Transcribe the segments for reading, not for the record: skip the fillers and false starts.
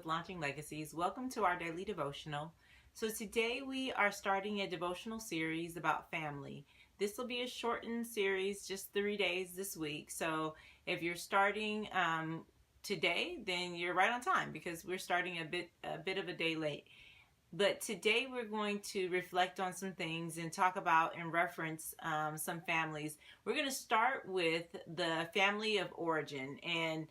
with Launching Legacies. Welcome to our daily devotional. So, today we are starting a devotional series about family. This will be a shortened series, just 3 days this week. So, if you're starting today, then you're right on time because we're starting a bit of a day late. But today we're going to reflect on some things and talk about and reference some families. We're going to start with the family of origin. And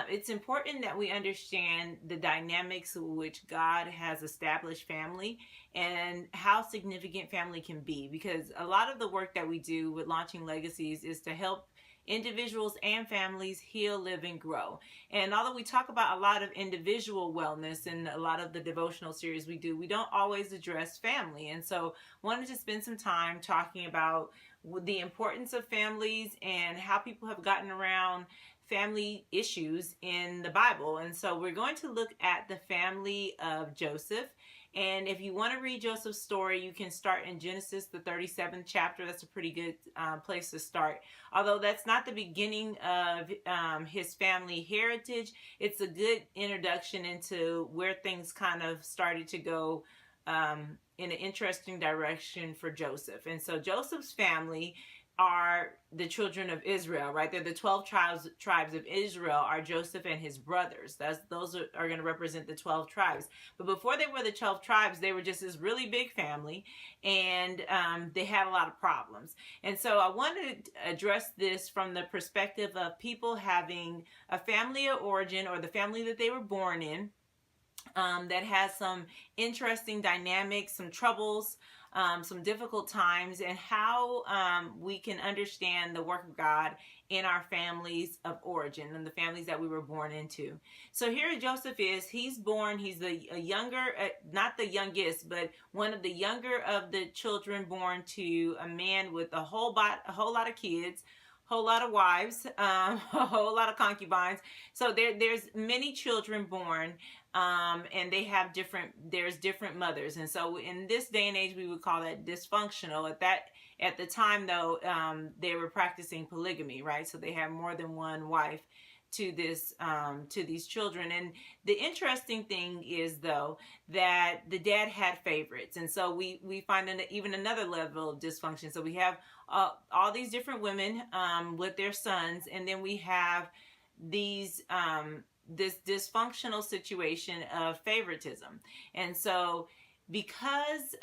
it's important that we understand the dynamics in which God has established family and how significant family can be. Because a lot of the work that we do with Launching Legacies is to help individuals and families heal, live, and grow. And although we talk about a lot of individual wellness in a lot of the devotional series we do, we don't always address family. And so wanted to spend some time talking about the importance of families and how people have gotten around family issues in the Bible. And so we're going to look at the family of Joseph. And if you want to read Joseph's story, you can start in Genesis, the 37th chapter. That's a pretty good place to start. Although that's not the beginning of his family heritage, it's a good introduction into where things kind of started to go in an interesting direction for Joseph. And so Joseph's family are the children of Israel, right? They're the 12 tribes of Israel are Joseph and his brothers. Those are going to represent the 12 tribes. But before they were the 12 tribes, they were just this really big family, and they had a lot of problems. And so I wanted to address this from the perspective of people having a family of origin, or the family that they were born in, that has some interesting dynamics, some troubles, some difficult times, and how we can understand the work of God in our families of origin and the families that we were born into. So here Joseph is. He's born. He's a younger, not the youngest, but one of the younger of the children born to a man with a whole lot of kids, whole lot of wives, a whole lot of concubines. So there's many children born, and they have there's different mothers. And so in this day and age, we would call that dysfunctional. At the time though, they were practicing polygamy, right? So they have more than one wife to these children. And the interesting thing is though that the dad had favorites, and so we find even another level of dysfunction. So we have all these different women with their sons, and then we have these this dysfunctional situation of favoritism. And so because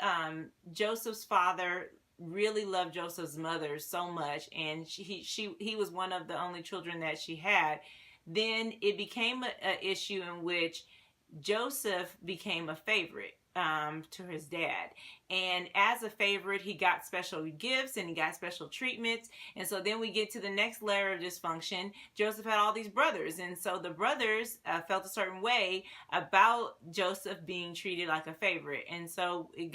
Joseph's father really loved Joseph's mother so much, and he was one of the only children that she had, then it became an issue in which Joseph became a favorite to his dad. And as a favorite, he got special gifts and he got special treatments. And so then we get to the next layer of dysfunction. Joseph had all these brothers, and so the brothers felt a certain way about Joseph being treated like a favorite. And so it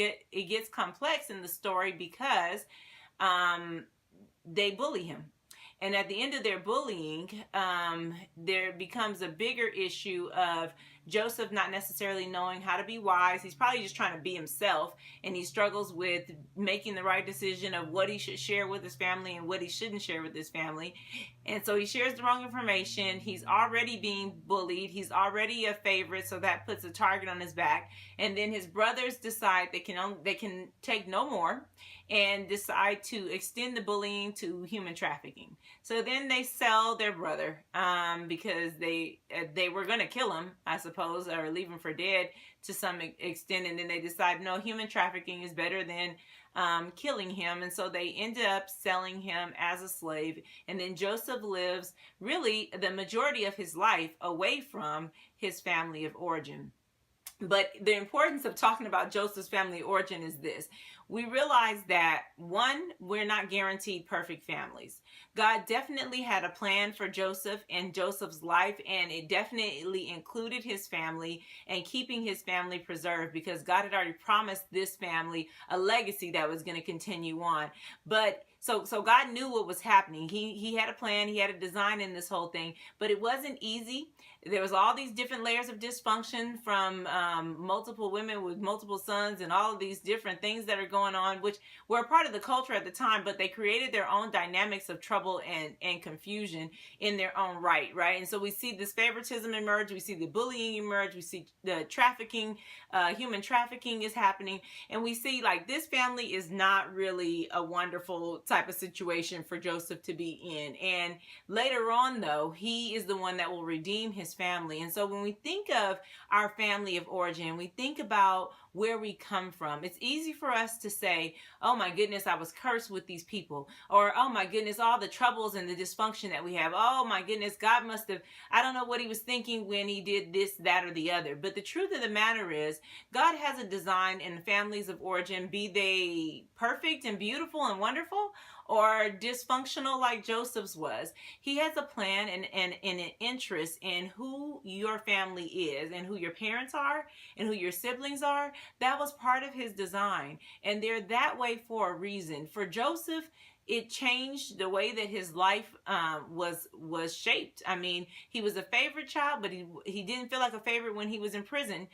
gets complex in the story because they bully him. And at the end of their bullying, there becomes a bigger issue of Joseph not necessarily knowing how to be wise. He's probably just trying to be himself, and he struggles with making the right decision of what he should share with his family and what he shouldn't share with his family. And so he shares the wrong information. He's already being bullied. He's already a favorite, so that puts a target on his back. And then his brothers decide they can take no more, and decide to extend the bullying to human trafficking. So then they sell their brother because they were going to kill him, I suppose, or leave him for dead to some extent. And then they decide, no, human trafficking is better than killing him. And so they end up selling him as a slave. And then Joseph lives really the majority of his life away from his family of origin. But the importance of talking about Joseph's family origin is this. We realize that, one, we're not guaranteed perfect families. God definitely had a plan for Joseph and Joseph's life, and it definitely included his family and keeping his family preserved, because God had already promised this family a legacy that was going to continue on. But so God knew what was happening. He had a plan. He had a design in this whole thing, but it wasn't easy. There was all these different layers of dysfunction from multiple women with multiple sons, and all of these different things that are going going on, which were a part of the culture at the time, but they created their own dynamics of trouble and confusion in their own right, right? And so we see this favoritism emerge, we see the bullying emerge, we see the trafficking, human trafficking is happening, and we see like this family is not really a wonderful type of situation for Joseph to be in. And later on, though, he is the one that will redeem his family. And so when we think of our family of origin, we think about where we come from. It's easy for us to say, oh my goodness, I was cursed with these people. Or, oh my goodness, all the troubles and the dysfunction that we have. Oh my goodness, God must have, I don't know what he was thinking when he did this, that, or the other. But the truth of the matter is, God has a design in families of origin, be they perfect and beautiful and wonderful, or dysfunctional like Joseph's was. He has a plan and an interest in who your family is and who your parents are and who your siblings are. That was part of his design. And they're that way for a reason. For Joseph, it changed the way that his life was shaped. I mean, he was a favorite child, but he didn't feel like a favorite when he was in prison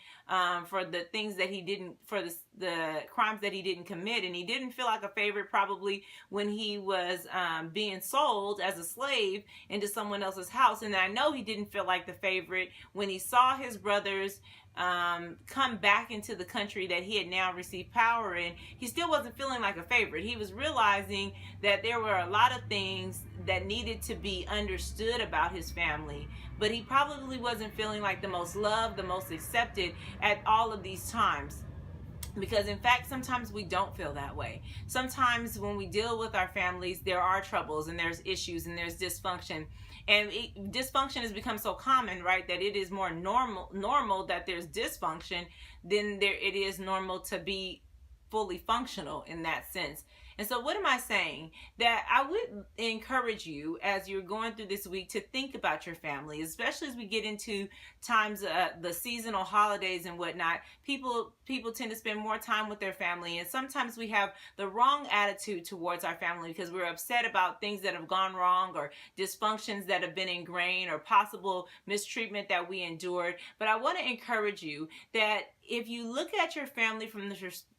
for the things that he didn't, for the crimes that he didn't commit. And he didn't feel like a favorite probably when he was being sold as a slave into someone else's house. And I know he didn't feel like the favorite when he saw his brothers come back into the country that he had now received power in. He still wasn't feeling like a favorite. He was realizing that there were a lot of things that needed to be understood about his family, but he probably wasn't feeling like the most loved, the most accepted at all of these times. Because in fact, sometimes we don't feel that way. Sometimes when we deal with our families, there are troubles and there's issues and there's dysfunction. And dysfunction has become so common, right, that it is more normal that there's dysfunction than it is normal to be fully functional in that sense. And so what am I saying? That I would encourage you as you're going through this week to think about your family, especially as we get into times, the seasonal holidays and whatnot. People tend to spend more time with their family, and sometimes we have the wrong attitude towards our family because we're upset about things that have gone wrong or dysfunctions that have been ingrained or possible mistreatment that we endured. But I want to encourage you that if you look at your family from the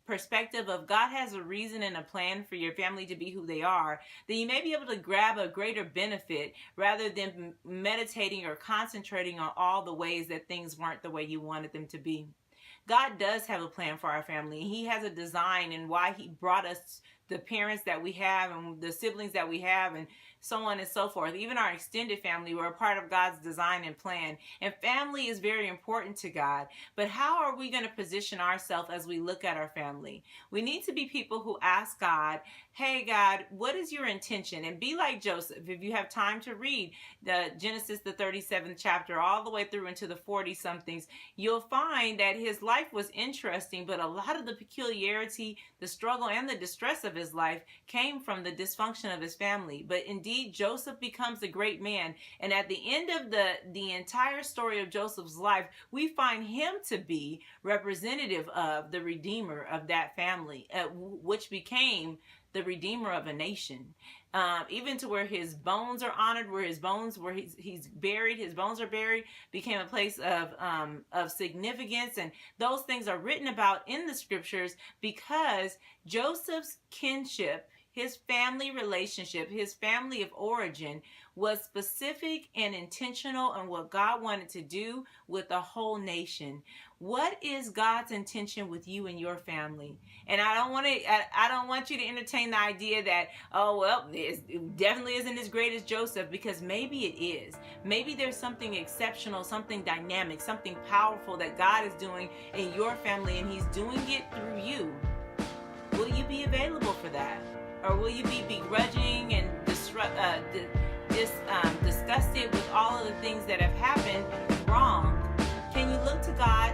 perspective of God has a reason and a plan for your family to be who they are, then you may be able to grab a greater benefit rather than meditating or concentrating on all the ways that things weren't the way you wanted them to be. God does have a plan for our family. He has a design and why he brought us the parents that we have and the siblings that we have and so on and so forth. Even our extended family, we're a part of God's design and plan. And family is very important to God. But how are we going to position ourselves as we look at our family? We need to be people who ask God, hey, God, what is your intention? And be like Joseph. If you have time to read the Genesis, the 37th chapter, all the way through into the 40-somethings, you'll find that his life was interesting, but a lot of the peculiarity, the struggle, and the distress of his life came from the dysfunction of his family. But indeed, Joseph becomes a great man. And at the end of the entire story of Joseph's life, we find him to be representative of the redeemer of that family, which became the redeemer of a nation. Even to where his bones are honored, where he's buried, his bones are buried, became a place of significance. And those things are written about in the scriptures because Joseph's kinship, his family relationship, his family of origin was specific and intentional in what God wanted to do with the whole nation. What is God's intention with you and your family? And I don't want you to entertain the idea that, oh, well, it definitely isn't as great as Joseph, because maybe it is. Maybe there's something exceptional, something dynamic, something powerful that God is doing in your family, and he's doing it through you. Will you be available for that? Or will you be begrudging and disgusted with all of the things that have happened wrong? Can you look to God